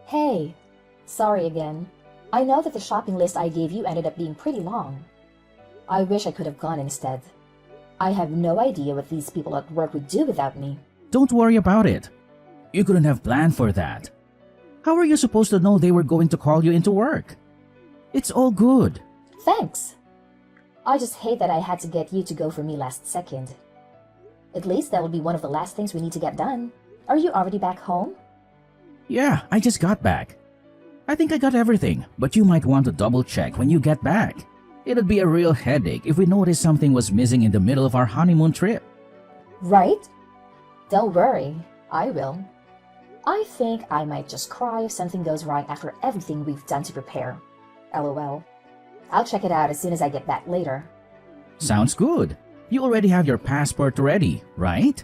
Hey, sorry again. I know that the shopping list I gave you ended up being pretty long. I wish I could have gone instead. I have no idea what these people at work would do without me. Don't worry about it. You couldn't have planned for that. How are you supposed to know they were going to call you into work? It's all good. Thanks. I just hate that I had to get you to go for me last second. At least that will be one of the last things we need to get done. Are you already back home? Yeah, I just got back. I think I got everything, but you might want to double check when you get back. It'd be a real headache if we noticed something was missing in the middle of our honeymoon trip. Right? Don't worry, I will. I think I might just cry if something goes wrong after everything we've done to prepare. LOL. I'll check it out as soon as I get back later. Sounds good. You already have your passport ready, right?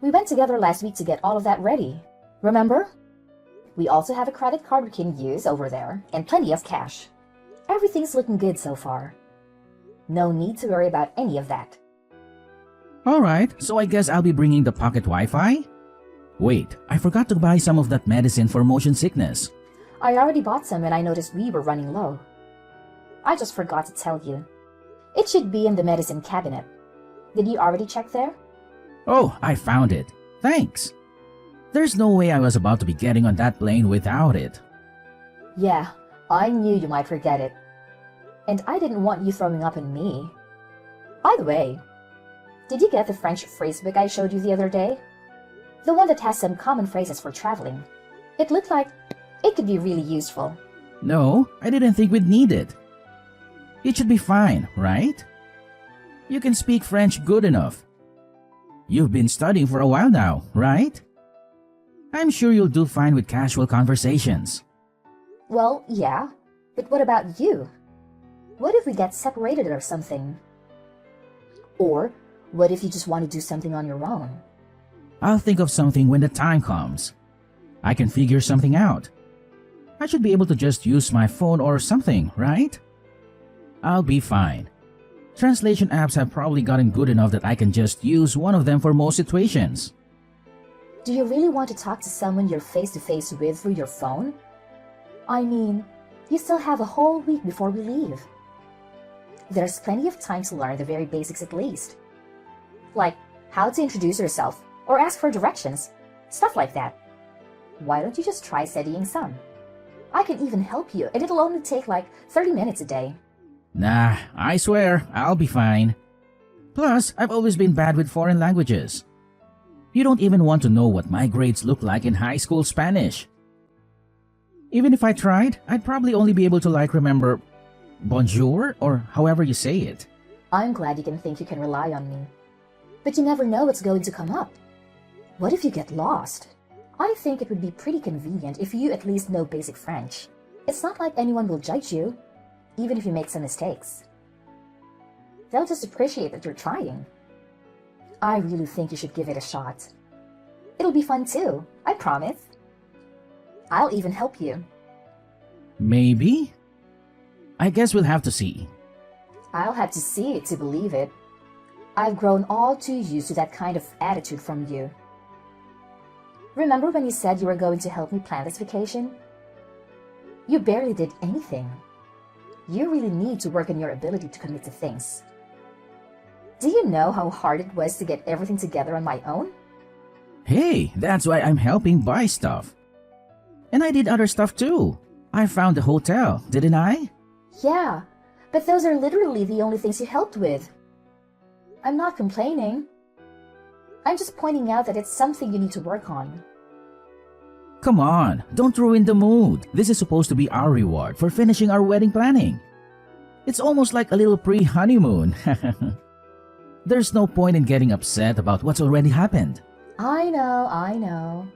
We went together last week to get all of that ready. Remember? We also have a credit card we can use over there, and plenty of cash. Everything's looking good so far. No need to worry about any of that. Alright, so I guess I'll be bringing the pocket Wi-Fi? Wait, I forgot to buy some of that medicine for motion sickness. I already bought some and I noticed we were running low. I just forgot to tell you. It should be in the medicine cabinet. Did you already check there? Oh, I found it. Thanks. There's no way I was about to be getting on that plane without it. Yeah, I knew you might forget it. And I didn't want you throwing up on me. By the way, did you get the French phrasebook I showed you the other day? The one that has some common phrases for traveling. It looked like it could be really useful. No, I didn't think we'd need it. It should be fine, right? You can speak French good enough. You've been studying for a while now, right? I'm sure you'll do fine with casual conversations. Well, yeah, but what about you? What if we get separated or something? Or what if you just want to do something on your own? I'll think of something when the time comes. I can figure something out. I should be able to just use my phone or something, right? I'll be fine. Translation apps have probably gotten good enough that I can just use one of them for most situations. Do you really want to talk to someone you're face-to-face with through your phone? I mean, you still have a whole week before we leave. There's plenty of time to learn the very basics at least. Like how to introduce yourself or ask for directions, stuff like that. Why don't you just try studying some? I can even help you and it'll only take like 30 minutes a day. Nah, I swear, I'll be fine. Plus, I've always been bad with foreign languages. You don't even want to know what my grades look like in high school Spanish. Even if I tried, I'd probably only be able to remember bonjour or however you say it. I'm glad you can think you can rely on me. But you never know what's going to come up. What if you get lost? I think it would be pretty convenient if you at least know basic French. It's not like anyone will judge you, even if you make some mistakes. They'll just appreciate that you're trying. I really think you should give it a shot. It'll be fun too, I promise. I'll even help you. Maybe? I guess we'll have to see. I'll have to see it to believe it. I've grown all too used to that kind of attitude from you. Remember when you said you were going to help me plan this vacation? You barely did anything. You really need to work on your ability to commit to things. Do you know how hard it was to get everything together on my own? Hey, that's why I'm helping buy stuff. And I did other stuff too. I found the hotel, didn't I? Yeah, but those are literally the only things you helped with. I'm not complaining. I'm just pointing out that it's something you need to work on. Come on, don't ruin the mood. This is supposed to be our reward for finishing our wedding planning. It's almost like a little pre-honeymoon. There's no point in getting upset about what's already happened. I know.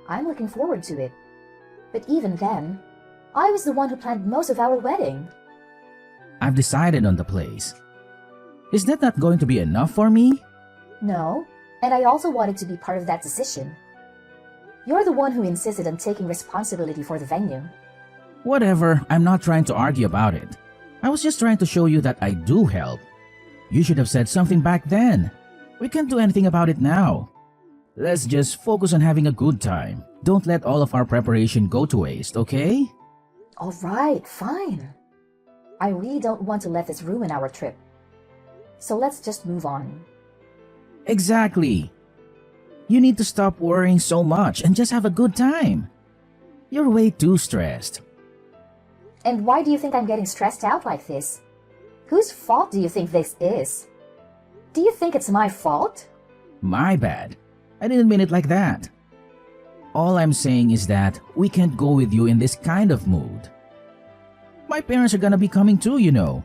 I'm looking forward to it. But even then, I was the one who planned most of our wedding. I've decided on the place. Is that not going to be enough for me? No, and I also wanted to be part of that decision. You're the one who insisted on taking responsibility for the venue. Whatever, I'm not trying to argue about it. I was just trying to show you that I do help. You should have said something back then. We can't do anything about it now. Let's just focus on having a good time. Don't let all of our preparation go to waste, okay? Alright, fine. I really don't want to let this ruin our trip. So let's just move on. Exactly. You need to stop worrying so much and just have a good time. You're way too stressed. And why do you think I'm getting stressed out like this? Whose fault do you think this is? Do you think it's my fault? My bad. I didn't mean it like that. All I'm saying is that we can't go with you in this kind of mood. My parents are gonna be coming too, you know.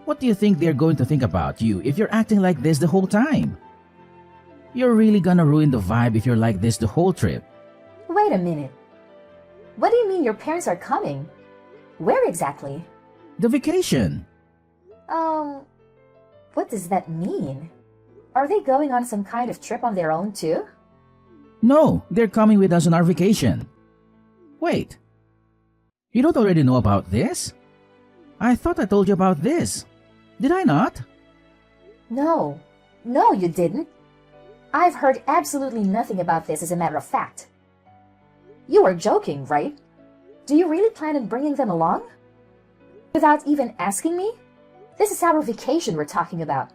What do you think they're going to think about you if you're acting like this the whole time? You're really gonna ruin the vibe if you're like this the whole trip. Wait a minute. What do you mean your parents are coming? Where exactly? The vacation. What does that mean? Are they going on some kind of trip on their own too? No, they're coming with us on our vacation. Wait. You don't already know about this? I thought I told you about this. Did I not? No. No, you didn't. I've heard absolutely nothing about this as a matter of fact. You are joking, right? Do you really plan on bringing them along? Without even asking me? This is our vacation we're talking about.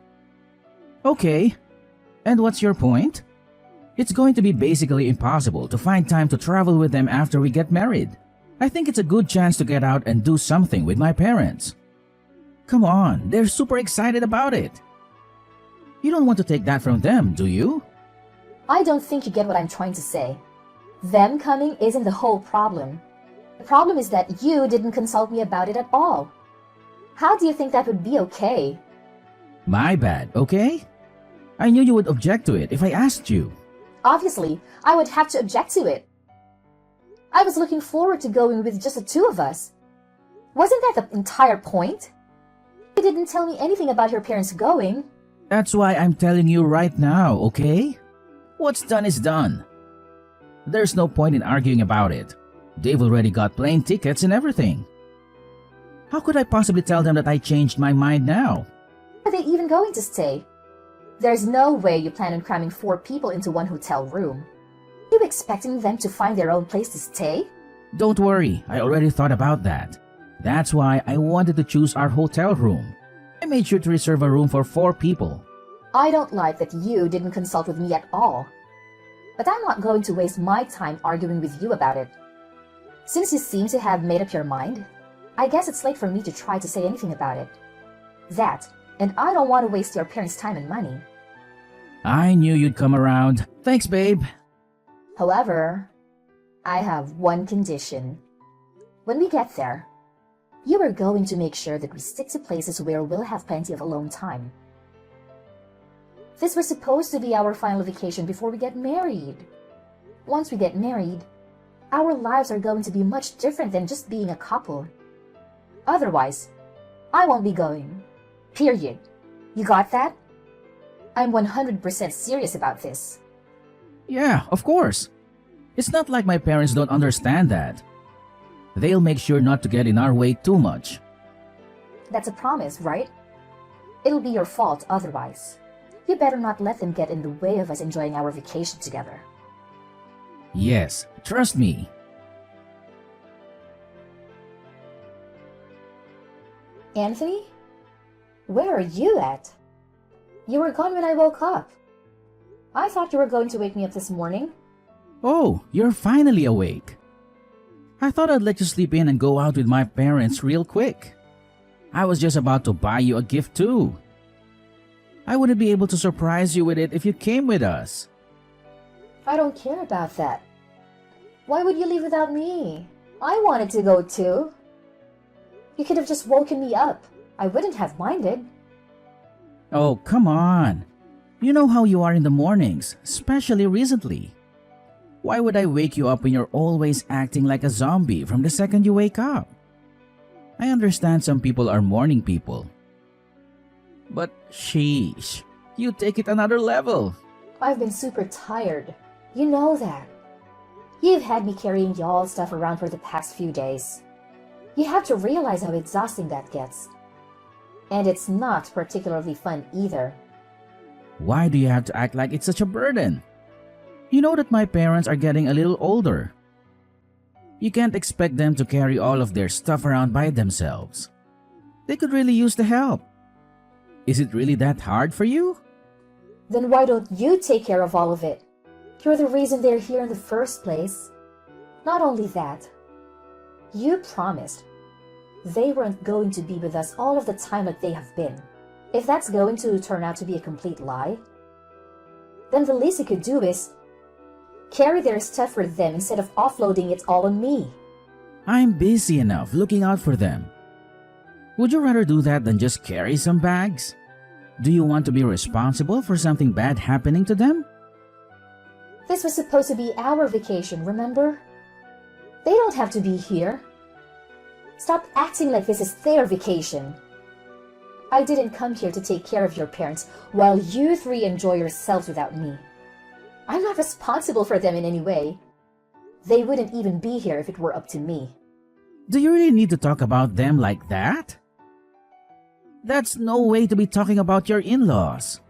Okay. And what's your point? It's going to be basically impossible to find time to travel with them after we get married. I think it's a good chance to get out and do something with my parents. Come on, they're super excited about it. You don't want to take that from them, do you? I don't think you get what I'm trying to say. Them coming isn't the whole problem. The problem is that you didn't consult me about it at all. How do you think that would be okay? My bad, okay? I knew you would object to it if I asked you. Obviously, I would have to object to it. I was looking forward to going with just the two of us. Wasn't that the entire point? You didn't tell me anything about your parents going. That's why I'm telling you right now, okay? What's done is done. There's no point in arguing about it. They've already got plane tickets and everything. How could I possibly tell them that I changed my mind now? Are they even going to stay? There's no way you plan on cramming 4 people into one hotel room. Are you expecting them to find their own place to stay? Don't worry, I already thought about that. That's why I wanted to choose our hotel room. I made sure to reserve a room for 4 people. I don't like that you didn't consult with me at all. But I'm not going to waste my time arguing with you about it. Since you seem to have made up your mind, I guess it's late for me to try to say anything about it. That, and I don't want to waste your parents' time and money. I knew you'd come around. Thanks, babe. However, I have one condition. When we get there, you are going to make sure that we stick to places where we'll have plenty of alone time. This was supposed to be our final vacation before we get married. Once we get married, our lives are going to be much different than just being a couple. Otherwise, I won't be going. Period. You got that? I'm 100% serious about this. Yeah, of course. It's not like my parents don't understand that. They'll make sure not to get in our way too much. That's a promise, right? It'll be your fault otherwise. You better not let them get in the way of us enjoying our vacation together. Yes, trust me. Anthony? Where are you at? You were gone when I woke up. I thought you were going to wake me up this morning. Oh, you're finally awake. I thought I'd let you sleep in and go out with my parents real quick. I was just about to buy you a gift too. I wouldn't be able to surprise you with it if you came with us. I don't care about that. Why would you leave without me? I wanted to go too. You could have just woken me up. I wouldn't have minded. Oh, come on. You know how you are in the mornings, especially recently. Why would I wake you up when you're always acting like a zombie from the second you wake up? I understand some people are morning people. But sheesh, you take it another level. I've been super tired. You know that. You've had me carrying y'all's stuff around for the past few days. You have to realize how exhausting that gets. And it's not particularly fun either. Why do you have to act like it's such a burden? You know that my parents are getting a little older. You can't expect them to carry all of their stuff around by themselves. They could really use the help. Is it really that hard for you? Then why don't you take care of all of it? You're the reason they're here in the first place. Not only that, you promised they weren't going to be with us all of the time like they have been. If that's going to turn out to be a complete lie, then the least you could do is carry their stuff for them instead of offloading it all on me. I'm busy enough looking out for them. Would you rather do that than just carry some bags? Do you want to be responsible for something bad happening to them? This was supposed to be our vacation, remember? They don't have to be here. Stop acting like this is their vacation. I didn't come here to take care of your parents while you three enjoy yourselves without me. I'm not responsible for them in any way. They wouldn't even be here if it were up to me. Do you really need to talk about them like that? That's no way to be talking about your in-laws.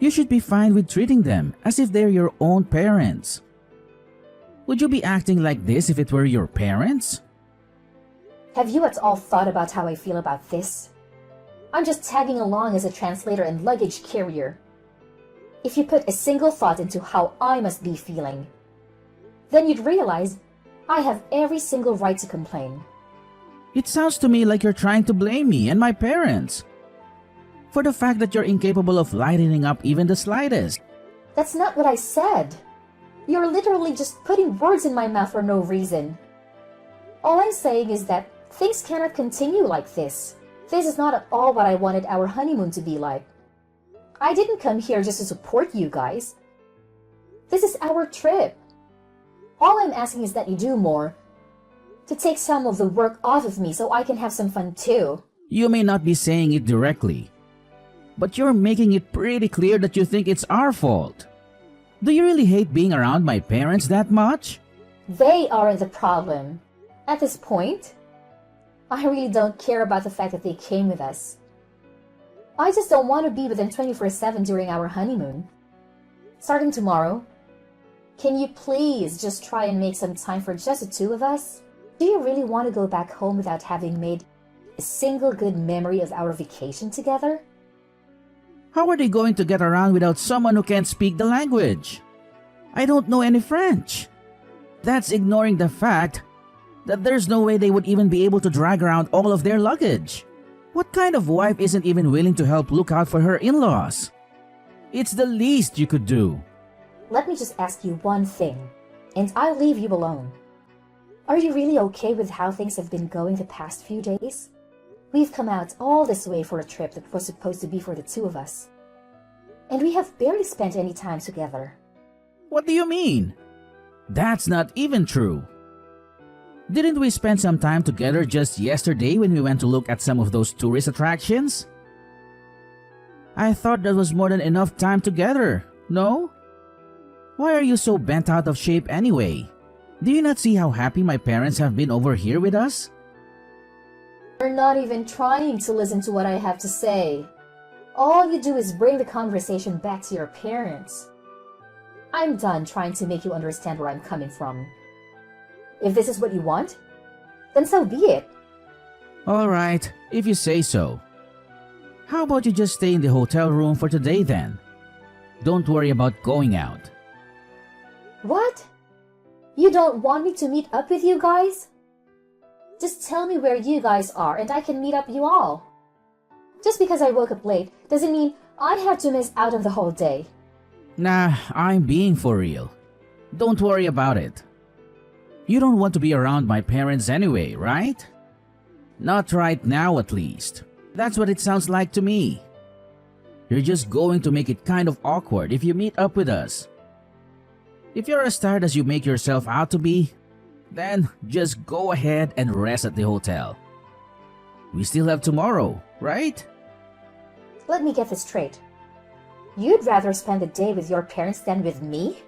You should be fine with treating them as if they're your own parents. Would you be acting like this if it were your parents? Have you at all thought about how I feel about this? I'm just tagging along as a translator and luggage carrier. If you put a single thought into how I must be feeling, then you'd realize I have every single right to complain. It sounds to me like you're trying to blame me and my parents for the fact that you're incapable of lightening up even the slightest. That's not what I said. You're literally just putting words in my mouth for no reason. All I'm saying is that things cannot continue like this. This is not at all what I wanted our honeymoon to be like. I didn't come here just to support you guys. This is our trip. All I'm asking is that you do more to take some of the work off of me so I can have some fun too. You may not be saying it directly, but you're making it pretty clear that you think it's our fault. Do you really hate being around my parents that much? They aren't the problem. At this point, I really don't care about the fact that they came with us. I just don't want to be with them 24/7 during our honeymoon. Starting tomorrow, can you please just try and make some time for just the two of us? Do you really want to go back home without having made a single good memory of our vacation together? How are they going to get around without someone who can't speak the language? I don't know any French. That's ignoring the fact that there's no way they would even be able to drag around all of their luggage. What kind of wife isn't even willing to help look out for her in-laws? It's the least you could do. Let me just ask you one thing, and I'll leave you alone. Are you really okay with how things have been going the past few days? We've come out all this way for a trip that was supposed to be for the two of us. And we have barely spent any time together. What do you mean? That's not even true. Didn't we spend some time together just yesterday when we went to look at some of those tourist attractions? I thought that was more than enough time together, no? Why are you so bent out of shape anyway? Do you not see how happy my parents have been over here with us? You're not even trying to listen to what I have to say. All you do is bring the conversation back to your parents. I'm done trying to make you understand where I'm coming from. If this is what you want, then so be it. Alright, if you say so. How about you just stay in the hotel room for today then? Don't worry about going out. What? You don't want me to meet up with you guys? Just tell me where you guys are and I can meet up you all. Just because I woke up late doesn't mean I have to miss out on the whole day. Nah, I'm being for real. Don't worry about it. You don't want to be around my parents anyway, right? Not right now at least. That's what it sounds like to me. You're just going to make it kind of awkward if you meet up with us. If you're as tired as you make yourself out to be, then just go ahead and rest at the hotel. We still have tomorrow, right? Let me get this straight. You'd rather spend the day with your parents than with me?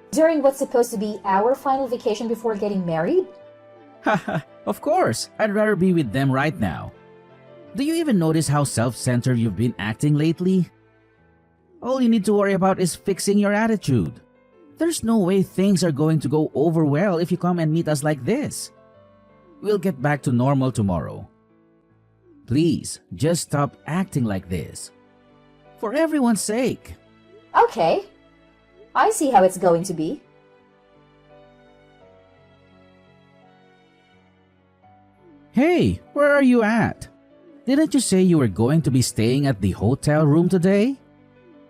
During what's supposed to be our final vacation before getting married? Haha, of course, I'd rather be with them right now. Do you even notice how self-centered you've been acting lately? All you need to worry about is fixing your attitude. There's no way things are going to go over well if you come and meet us like this. We'll get back to normal tomorrow. Please, just stop acting like this. For everyone's sake. Okay. I see how it's going to be. Hey, where are you at? Didn't you say you were going to be staying at the hotel room today?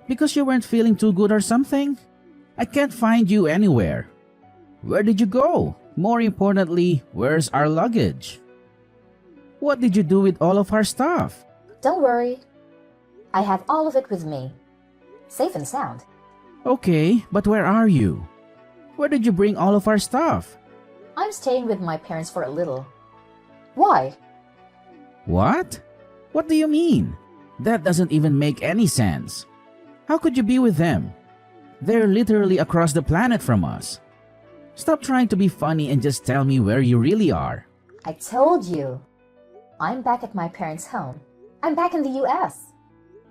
Because you weren't feeling too good or something? I can't find you anywhere. Where did you go? More importantly, where's our luggage? What did you do with all of our stuff? Don't worry. I have all of it with me. Safe and sound. Okay, but where are you? Where did you bring all of our stuff? I'm staying with my parents for a little. Why? What? What do you mean? That doesn't even make any sense. How could you be with them? They're literally across the planet from us. Stop trying to be funny and just tell me where you really are. I told you. I'm back at my parents' home. I'm back in the US.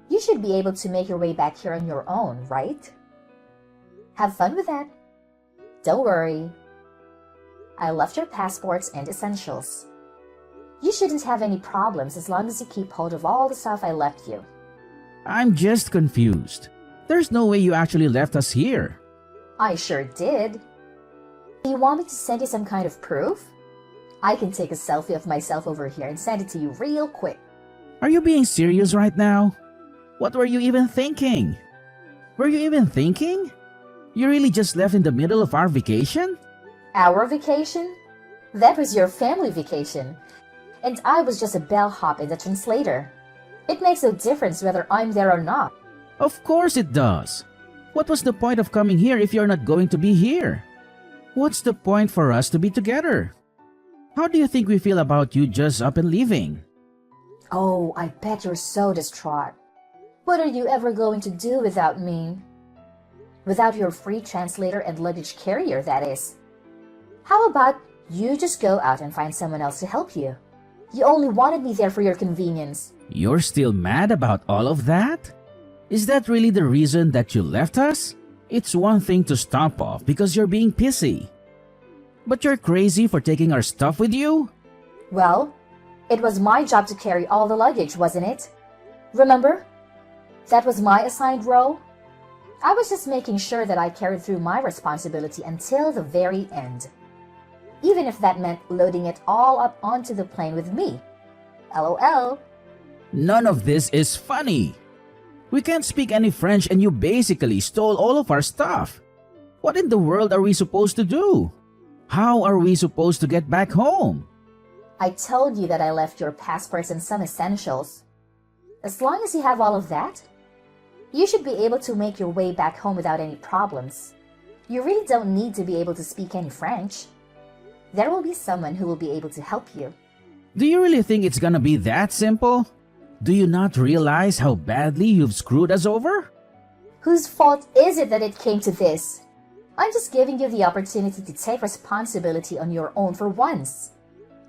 You should be able to make your way back here on your own, right? Have fun with that. Don't worry. I left your passports and essentials. You shouldn't have any problems as long as you keep hold of all the stuff I left you. I'm just confused. There's no way you actually left us here. I sure did. Do you want me to send you some kind of proof? I can take a selfie of myself over here and send it to you real quick. Are you being serious right now? What were you even thinking? Were you even thinking? You really just left in the middle of our vacation? Our vacation? That was your family vacation. And I was just a bellhop in the translator. It makes no difference whether I'm there or not. Of course it does. What was the point of coming here if you're not going to be here? What's the point for us to be together? How do you think we feel about you just up and leaving? Oh, I bet you're so distraught. What are you ever going to do without me? Without your free translator and luggage carrier, that is. How about you just go out and find someone else to help you? You only wanted me there for your convenience. You're still mad about all of that? Is that really the reason that you left us? It's one thing to stomp off because you're being pissy. But you're crazy for taking our stuff with you? Well, it was my job to carry all the luggage, wasn't it? Remember? That was my assigned role. I was just making sure that I carried through my responsibility until the very end. Even if that meant loading it all up onto the plane with me. LOL. None of this is funny. We can't speak any French and you basically stole all of our stuff. What in the world are we supposed to do? How are we supposed to get back home? I told you that I left your passports and some essentials. As long as you have all of that, you should be able to make your way back home without any problems. You really don't need to be able to speak any French. There will be someone who will be able to help you. Do you really think it's gonna be that simple? Do you not realize how badly you've screwed us over? Whose fault is it that it came to this? I'm just giving you the opportunity to take responsibility on your own for once.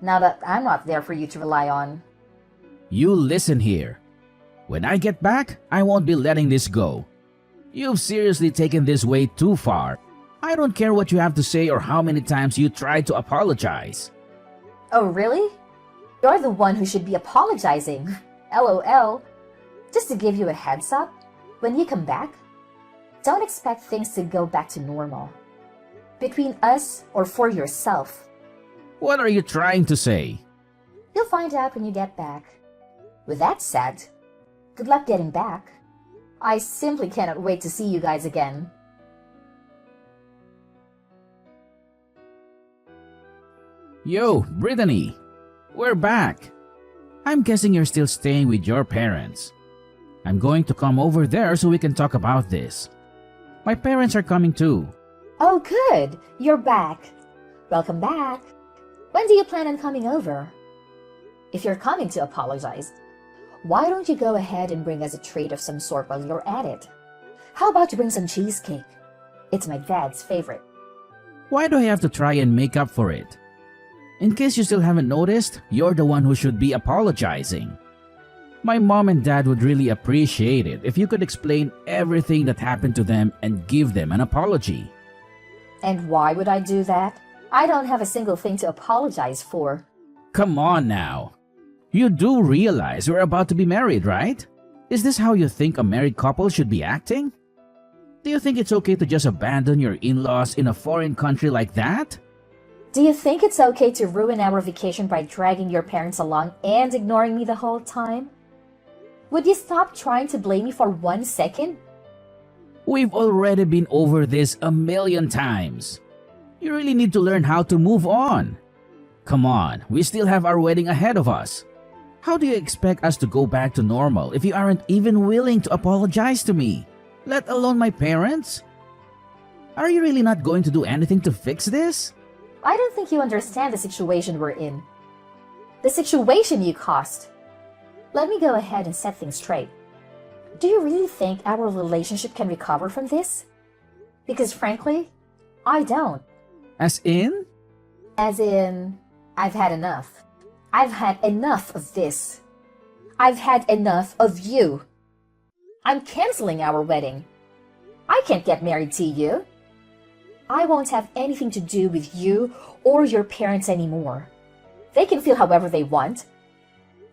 Now that I'm not there for you to rely on. You listen here. When I get back, I won't be letting this go. You've seriously taken this way too far. I don't care what you have to say or how many times you try to apologize. Oh, really? You're the one who should be apologizing. LOL. Just to give you a heads up, when you come back, don't expect things to go back to normal. Between us or for yourself. What are you trying to say? You'll find out when you get back. With that said, good luck getting back. I simply cannot wait to see you guys again. Yo, Brittany! We're back! I'm guessing you're still staying with your parents. I'm going to come over there so we can talk about this. My parents are coming too. Oh, good! You're back. Welcome back. When do you plan on coming over? If you're coming to apologize, why don't you go ahead and bring us a treat of some sort while you're at it? How about you bring some cheesecake? It's my dad's favorite. Why do I have to try and make up for it? In case you still haven't noticed, you're the one who should be apologizing. My mom and dad would really appreciate it if you could explain everything that happened to them and give them an apology. And why would I do that? I don't have a single thing to apologize for. Come on now. You do realize we're about to be married, right? Is this how you think a married couple should be acting? Do you think it's okay to just abandon your in-laws in a foreign country like that? Do you think it's okay to ruin our vacation by dragging your parents along and ignoring me the whole time? Would you stop trying to blame me for 1 second? We've already been over this a million times. You really need to learn how to move on. Come on, we still have our wedding ahead of us. How do you expect us to go back to normal if you aren't even willing to apologize to me, let alone my parents? Are you really not going to do anything to fix this? I don't think you understand the situation we're in. The situation you caused. Let me go ahead and set things straight. Do you really think our relationship can recover from this? Because frankly, I don't. As in? As in, I've had enough. I've had enough of this. I've had enough of you. I'm canceling our wedding. I can't get married to you. I won't have anything to do with you or your parents anymore. They can feel however they want.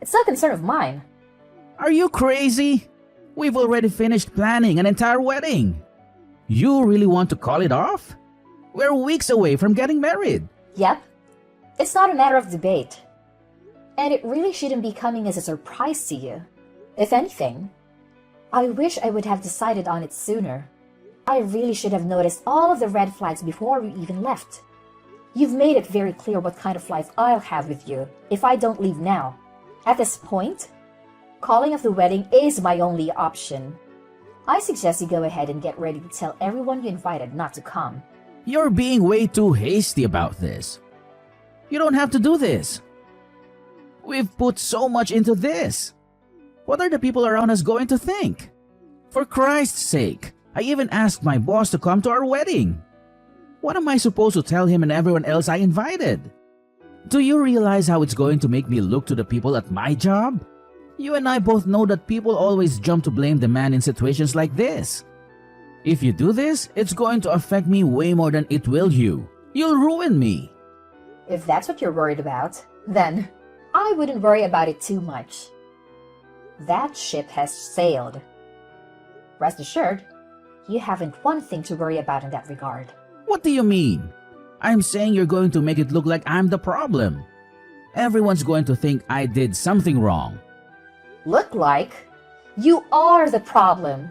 It's no concern of mine. Are you crazy? We've already finished planning an entire wedding. You really want to call it off? We're weeks away from getting married. Yep. It's not a matter of debate. And it really shouldn't be coming as a surprise to you. If anything, I wish I would have decided on it sooner. I really should have noticed all of the red flags before we even left. You've made it very clear what kind of life I'll have with you if I don't leave now. At this point, calling off the wedding is my only option. I suggest you go ahead and get ready to tell everyone you invited not to come. You're being way too hasty about this. You don't have to do this. We've put so much into this. What are the people around us going to think? For Christ's sake, I even asked my boss to come to our wedding. What am I supposed to tell him and everyone else I invited? Do you realize how it's going to make me look to the people at my job? You and I both know that people always jump to blame the man in situations like this. If you do this, it's going to affect me way more than it will you. You'll ruin me. If that's what you're worried about, then I wouldn't worry about it too much. That ship has sailed. Rest assured, you haven't one thing to worry about in that regard. What do you mean? I'm saying you're going to make it look like I'm the problem. Everyone's going to think I did something wrong. Look like? You are the problem.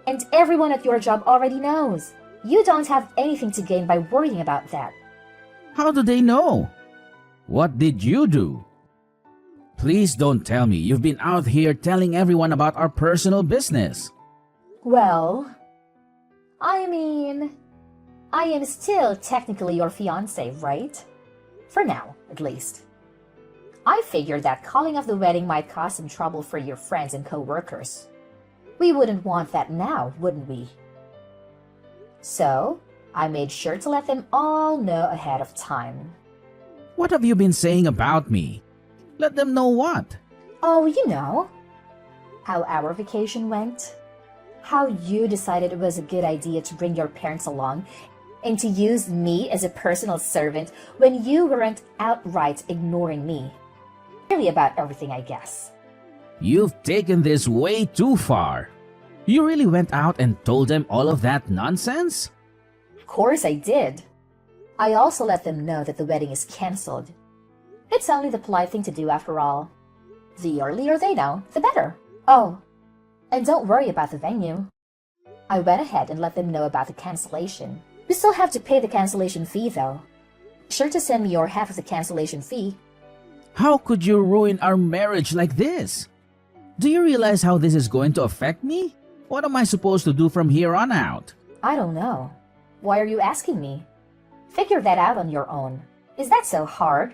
And everyone at your job already knows. You don't have anything to gain by worrying about that. How do they know? What did you do? Please don't tell me you've been out here telling everyone about our personal business. Well, I mean, I am still technically your fiancé, right? For now, at least. I figured that calling off the wedding might cause some trouble for your friends and co-workers. We wouldn't want that now, wouldn't we? So, I made sure to let them all know ahead of time. What have you been saying about me? Let them know what? Oh, you know. How our vacation went. How you decided it was a good idea to bring your parents along and to use me as a personal servant when you weren't outright ignoring me. Really about everything, I guess. You've taken this way too far. You really went out and told them all of that nonsense? Of course I did. I also let them know that the wedding is cancelled. It's only the polite thing to do after all. The earlier they know, the better. Oh, and don't worry about the venue. I went ahead and let them know about the cancellation. We still have to pay the cancellation fee though. Be sure to send me your half of the cancellation fee. How could you ruin our marriage like this? Do you realize how this is going to affect me? What am I supposed to do from here on out? I don't know. Why are you asking me? Figure that out on your own. Is that so hard?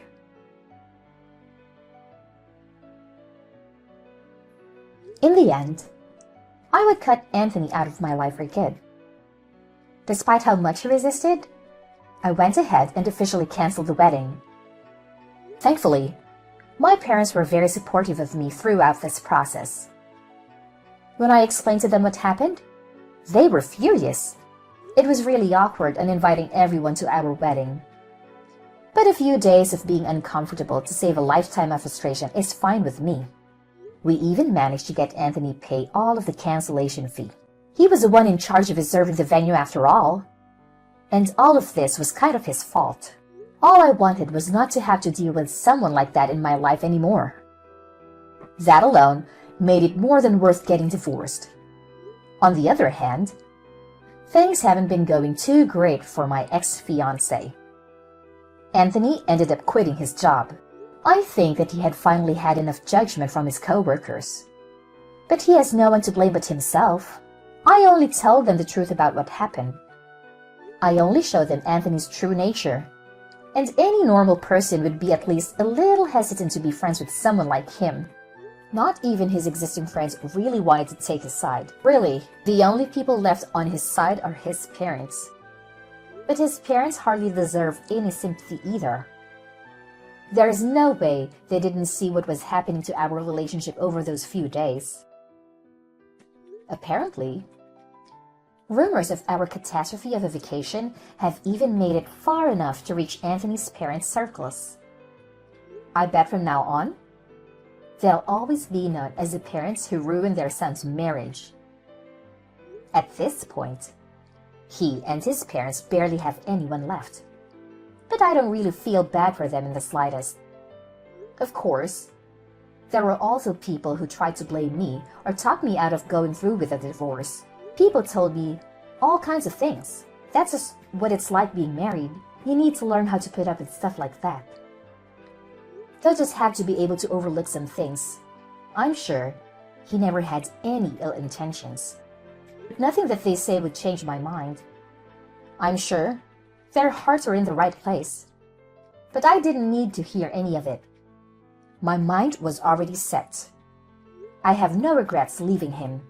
In the end, I would cut Anthony out of my life for good. Despite how much he resisted, I went ahead and officially canceled the wedding. Thankfully, my parents were very supportive of me throughout this process. When I explained to them what happened, they were furious. It was really awkward and inviting everyone to our wedding. But a few days of being uncomfortable to save a lifetime of frustration is fine with me. We even managed to get Anthony pay all of the cancellation fee. He was the one in charge of reserving the venue after all. And all of this was kind of his fault. All I wanted was not to have to deal with someone like that in my life anymore. That alone made it more than worth getting divorced. On the other hand, things haven't been going too great for my ex-fiancé. Anthony ended up quitting his job. I think that he had finally had enough judgment from his co-workers. But he has no one to blame but himself. I only tell them the truth about what happened. I only show them Anthony's true nature. And any normal person would be at least a little hesitant to be friends with someone like him. Not even his existing friends really wanted to take his side. Really, the only people left on his side are his parents. But his parents hardly deserve any sympathy either. There is no way they didn't see what was happening to our relationship over those few days. Apparently, rumors of our catastrophe of a vacation have even made it far enough to reach Anthony's parents' circles. I bet from now on, they'll always be known as the parents who ruined their son's marriage. At this point, he and his parents barely have anyone left. But I don't really feel bad for them in the slightest. Of course, there were also people who tried to blame me or talk me out of going through with a divorce. People told me all kinds of things. That's just what it's like being married. You need to learn how to put up with stuff like that. They'll just have to be able to overlook some things. I'm sure he never had any ill intentions. Nothing that they say would change my mind. I'm sure their hearts are in the right place. But I didn't need to hear any of it. My mind was already set. I have no regrets leaving him.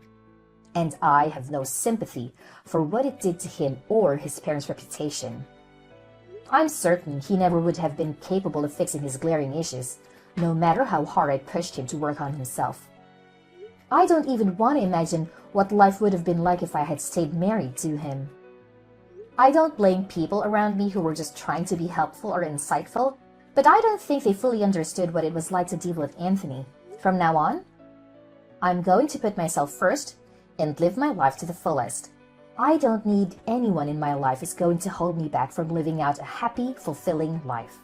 And I have no sympathy for what it did to him or his parents' reputation. I'm certain he never would have been capable of fixing his glaring issues, no matter how hard I pushed him to work on himself. I don't even want to imagine what life would have been like if I had stayed married to him. I don't blame people around me who were just trying to be helpful or insightful, but I don't think they fully understood what it was like to deal with Anthony. From now on, I'm going to put myself first and live my life to the fullest. I don't need anyone in my life who's going to hold me back from living out a happy, fulfilling life.